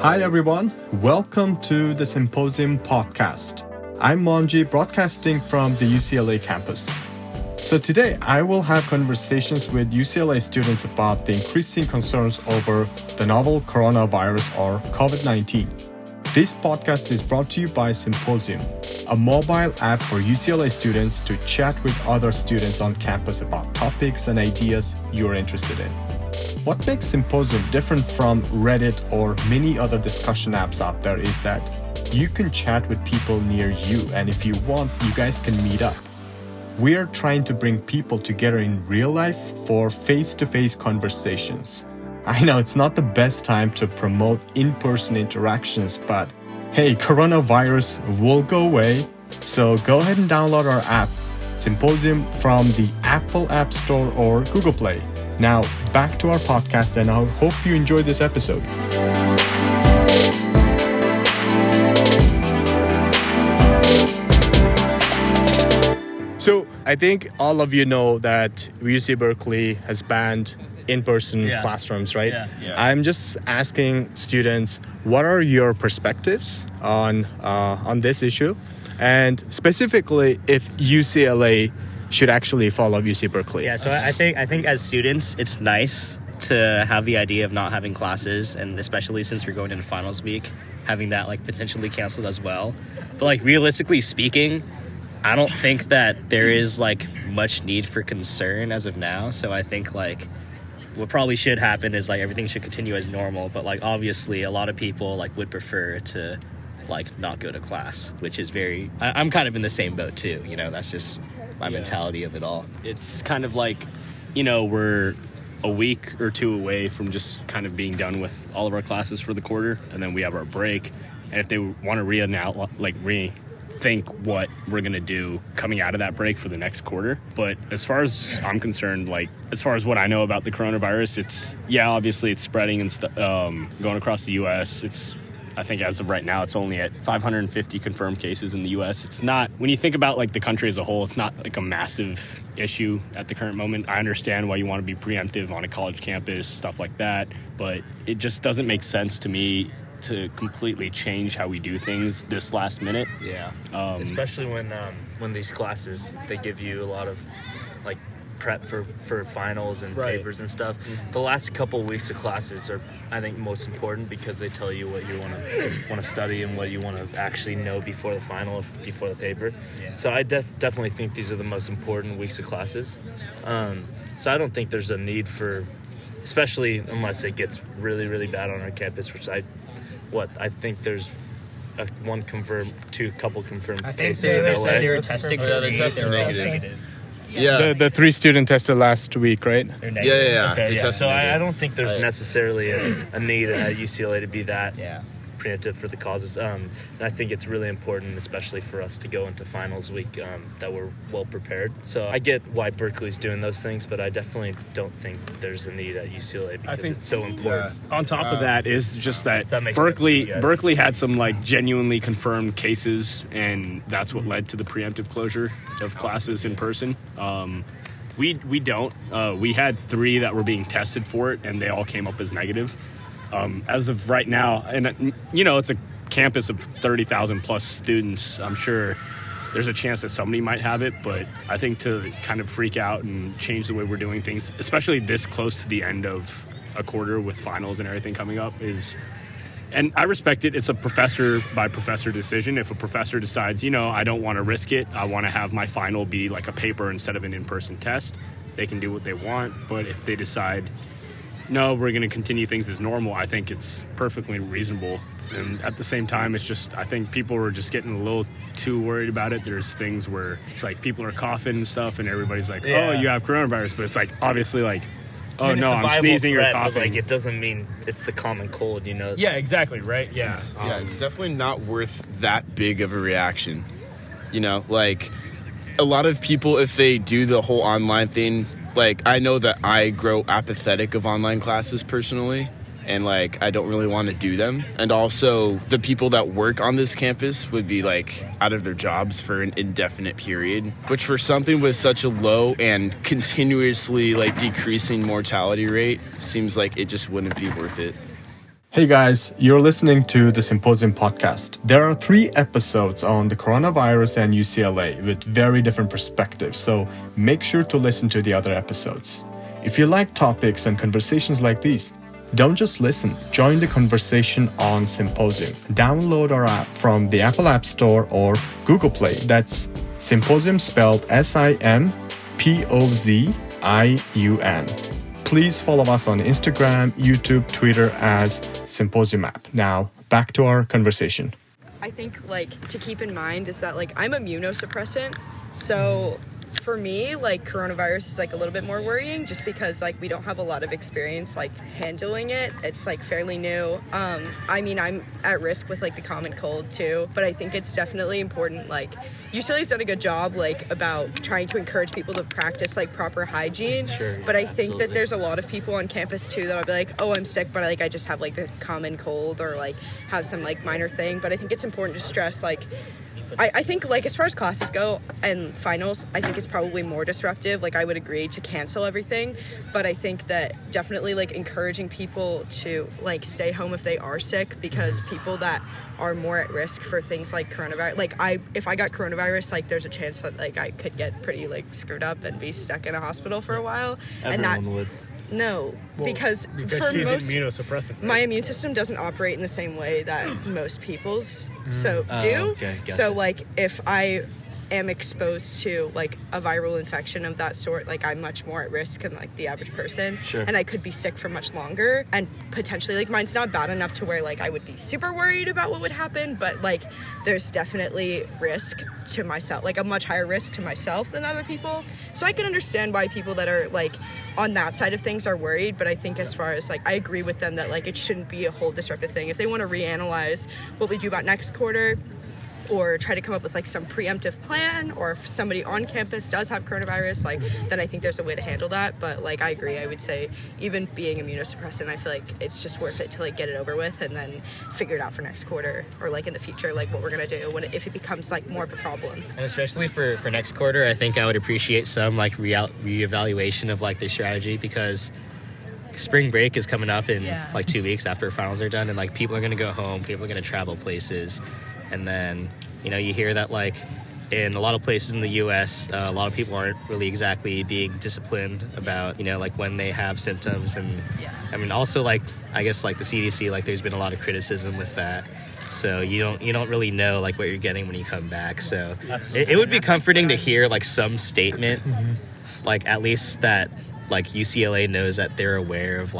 Hi everyone, welcome to the Symposium podcast. I'm Monji, broadcasting from the UCLA campus. So today I will have conversations with UCLA students about the increasing concerns over the novel coronavirus or COVID-19. This podcast is brought to you by Symposium, a mobile app for UCLA students to chat with other students on campus about topics and ideas you're interested in. What makes Symposium different from Reddit or many other discussion apps out there is that you can chat with people near you, and if you want, you guys can meet up. We're trying to bring people together in real life for face-to-face conversations. I know it's not the best time to promote in-person interactions, but hey, coronavirus will go away, so go ahead and download our app, Symposium, from the Apple App Store or Google Play. Now, back to our podcast, and I hope you enjoyed this episode. So, I think all of you know that UC Berkeley has banned in-person classrooms, right? Yeah. I'm just asking students, what are your perspectives on this issue? And specifically, if UCLA should actually follow UC Berkeley. Yeah, so I think as students, it's nice to have the idea of not having classes, and especially since we're going into finals week, having that potentially canceled as well. But realistically speaking, I don't think that there is much need for concern as of now. So I think what probably should happen is everything should continue as normal. But obviously a lot of people would prefer to not go to class, which is I'm kind of in the same boat too. That's just my mentality of it all. It's kind of we're a week or two away from just kind of being done with all of our classes for the quarter, and then we have our break. And if they want to rethink what we're going to do coming out of that break for the next quarter. But as far as I'm concerned, as far as what I know about the coronavirus, obviously it's spreading and going across the U.S. I think as of right now, it's only at 550 confirmed cases in the U.S. It's not, when you think about the country as a whole, it's not a massive issue at the current moment. I understand why you want to be preemptive on a college campus, stuff like that, but it just doesn't make sense to me to completely change how we do things this last minute. Yeah, especially when these classes, they give you a lot of prep for finals and papers and stuff. Mm-hmm. The last couple of weeks of classes are, I think, most important because they tell you what you want to study and what you want to actually know before the final, before the paper. Yeah. So I definitely think these are the most important weeks of classes. So I don't think there's a need for, especially unless it gets really, really bad on our campus, which I think there's couple confirmed cases in LA. They said they were testing negative. Yeah, the 3 students tested last week, right? Yeah. Okay, so I don't think there's necessarily a need at UCLA to be that preemptive for the causes. And I think it's really important, especially for us to go into finals week, that we're well prepared. So I get why Berkeley's doing those things, but I definitely don't think there's a need at UCLA because it's so important. On top of that is just that Berkeley had some genuinely confirmed cases, and that's what led to the preemptive closure of classes in person. We don't. We had 3 that were being tested for it, and they all came up as negative. As of right now, and it's a campus of 30,000 plus students, I'm sure there's a chance that somebody might have it, but I think to kind of freak out and change the way we're doing things, especially this close to the end of a quarter with finals and everything coming up, and I respect it. It's a professor by professor decision. If a professor decides, I don't want to risk it, I want to have my final be a paper instead of an in-person test, they can do what they want. But if they decide, no, we're going to continue things as normal, I think it's perfectly reasonable. And at the same time, it's just, I think people were just getting a little too worried about it. There's things where it's people are coughing and stuff, and everybody's oh, you have coronavirus. But it's obviously oh, no, I'm sneezing or coughing. But it doesn't mean it's the common cold, Yeah, exactly, right? Yeah. It's definitely not worth that big of a reaction. A lot of people, if they do the whole online thing, I know that I grow apathetic of online classes personally, and I don't really want to do them. And also the people that work on this campus would be out of their jobs for an indefinite period, which for something with such a low and continuously decreasing mortality rate seems like it just wouldn't be worth it. Hey guys, you're listening to the Symposium podcast. There are 3 episodes on the coronavirus and UCLA with very different perspectives, so make sure to listen to the other episodes. If you like topics and conversations like these, don't just listen, join the conversation on Symposium. Download our app from the Apple App Store or Google Play. That's Symposium spelled SIMPOZIUN. Please follow us on Instagram, YouTube, Twitter as Symposium app. Now, back to our conversation. I think, to keep in mind is that, I'm immunosuppressant, so for me, coronavirus is, a little bit more worrying just because, we don't have a lot of experience, handling it. It's, fairly new. I'm at risk with, the common cold, too, but I think it's definitely important, UCLA's done a good job, about trying to encourage people to practice, proper hygiene. Sure, but I think absolutely. that there's a lot of people on campus, too, that'll be like, oh, I'm sick, but, I just have, the common cold or, have some, minor thing. But I think it's important to stress, I think, as far as classes go and finals, I think it's probably more disruptive. I would agree to cancel everything, but I think that definitely, encouraging people to, stay home if they are sick, because people that are more at risk for things like coronavirus, if I got coronavirus, there's a chance that, I could get pretty, screwed up and be stuck in a hospital for a while. Everyone would. No, because for she's most, immunosuppressive. Right? my immune system doesn't operate in the same way that most people's do. Okay, gotcha. So if I am exposed to a viral infection of that sort, I'm much more at risk than the average person. Sure. And I could be sick for much longer, and potentially mine's not bad enough to where I would be super worried about what would happen, but there's definitely risk to myself, a much higher risk to myself than other people. So I can understand why people that are on that side of things are worried, but I think as far as I agree with them that it shouldn't be a whole disruptive thing. If they want to reanalyze what we do about next quarter, or try to come up with some preemptive plan, or if somebody on campus does have coronavirus, then I think there's a way to handle that. But I agree, I would say even being immunosuppressant, I feel it's just worth it to get it over with and then figure it out for next quarter, or in the future, what we're gonna do if it becomes more of a problem. And especially for next quarter, I think I would appreciate some reevaluation of the strategy, because spring break is coming up in 2 weeks after finals are done, and people are going to go home, people are going to travel places, and then you hear that in a lot of places in the US, a lot of people aren't really exactly being disciplined about when they have symptoms, and also I guess the CDC, there's been a lot of criticism with that. So you don't really know what you're getting when you come back. So it would be comforting to hear some statement, at least that UCLA knows that they're aware of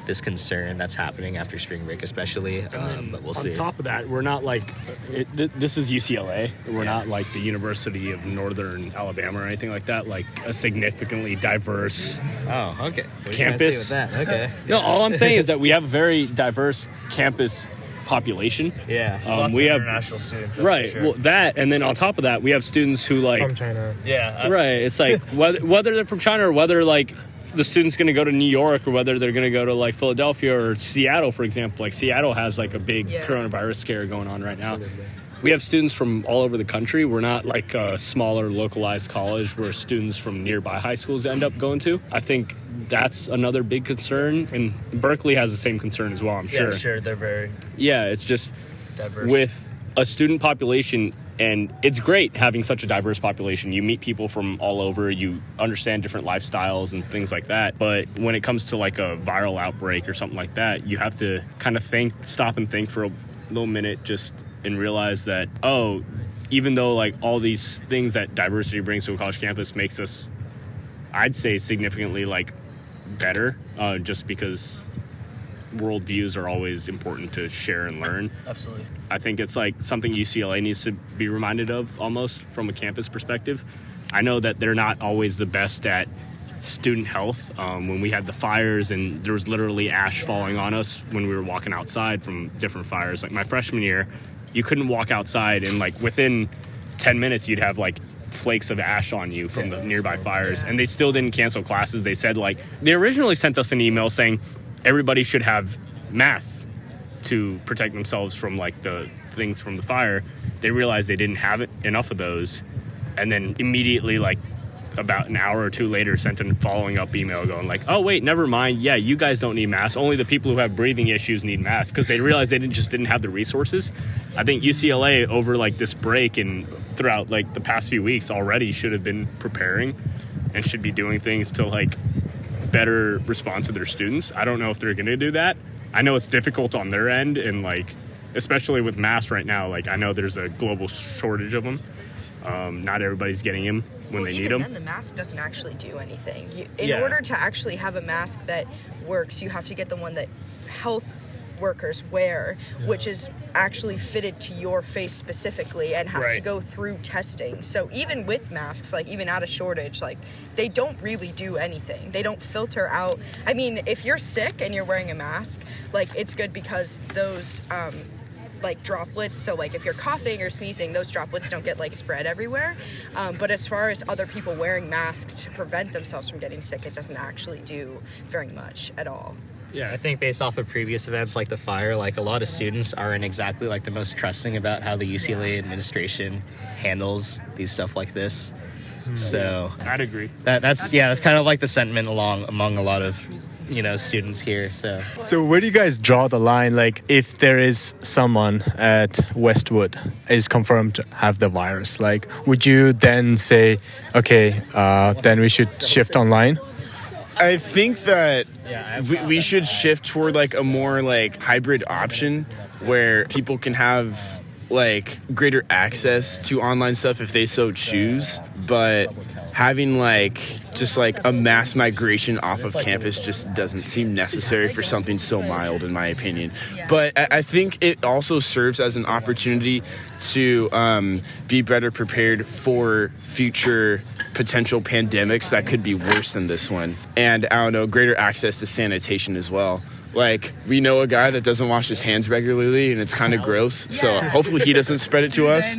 this concern that's happening after spring break, especially. But we'll see. On top of that, we're not this is UCLA. We're not the University of Northern Alabama or anything like that. A significantly diverse Oh, okay. What campus. With that? Okay. No, all I'm saying is that we have a very diverse campus population. Yeah. Lots we of have international students. That's right. For sure. Well, that, and then on top of that, we have students who From China. Yeah. right. It's whether they're from China or whether the student's going to go to New York, or whether they're going to go to Philadelphia or Seattle, for example. Seattle has a big coronavirus scare going on right now. Absolutely. We have students from all over the country. We're not a smaller localized college where students from nearby high schools end up going to. I think that's another big concern, and Berkeley has the same concern as well, I'm sure. Yeah, sure. They're very Yeah, it's just diverse. with a student population, and it's great having such a diverse population. You meet people from all over, you understand different lifestyles and things like that. But when it comes to a viral outbreak or something like that, you have to kind of stop and think for a little minute and realize that, even though all these things that diversity brings to a college campus makes us, I'd say, significantly better, just because worldviews are always important to share and learn. Absolutely. I think it's something UCLA needs to be reminded of, almost from a campus perspective. I know that they're not always the best at student health. When we had the fires and there was literally ash falling on us when we were walking outside from different fires. My freshman year, you couldn't walk outside, and within 10 minutes you'd have flakes of ash on you from the nearby fires. And they still didn't cancel classes. They said they originally sent us an email saying everybody should have masks to protect themselves from the things from the fire. They realized they didn't have enough of those, and then immediately about an hour or two later sent a following up email going like, oh wait, never mind, yeah, you guys don't need masks, only the people who have breathing issues need masks, because they realized they didn't have the resources. I think UCLA over like this break and throughout like the past few weeks already should have been preparing and should be doing things to like better respond to their students. I don't know if they're going to do that. I know it's difficult on their end, and like especially with masks right now, like I know there's a global shortage of them. Not everybody's getting them when they need them. And the mask doesn't actually do anything. In order to actually have a mask that works, you have to get the one that health workers wear, which is actually fitted to your face specifically and has to go through testing. So even with masks, like even at a shortage, like they don't really do anything. They don't filter out. I mean, if you're sick and you're wearing a mask, like it's good because those like droplets, so like if you're coughing or sneezing, those droplets don't get like spread everywhere, but as far as other people wearing masks to prevent themselves from getting sick, it doesn't actually do very much at all. Yeah, I think based off of previous events like the fire, like a lot of students aren't exactly like the most trusting about how the UCLA administration handles these stuff like this. So I'd agree. That's kind of like the sentiment among a lot of students here. So where do you guys draw the line? Like, if there is someone at Westwood is confirmed to have the virus, like, would you then say, okay, then we should shift online? I think that we should shift toward like a more like hybrid option where people can have like greater access to online stuff if they so choose, but having like just like a mass migration off of campus just doesn't seem necessary for something so mild, in my opinion. But I think it also serves as an opportunity to be better prepared for future potential pandemics that could be worse than this one. And I don't know, greater access to sanitation as well. Like, we know a guy that doesn't wash his hands regularly, and it's kind of gross. So hopefully he doesn't spread it to us.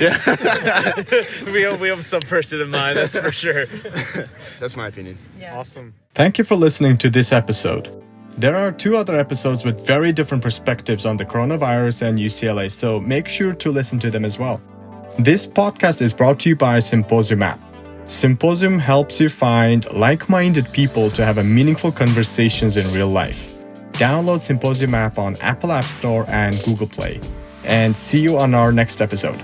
Yeah. we have some person in mind, that's for sure. That's my opinion. Yeah. Awesome. Thank you for listening to this episode. There are 2 other episodes with very different perspectives on the coronavirus and UCLA, so make sure to listen to them as well. This podcast is brought to you by Symposium app. Symposium helps you find like-minded people to have a meaningful conversations in real life. Download Symposium app on Apple App Store and Google Play. And see you on our next episode.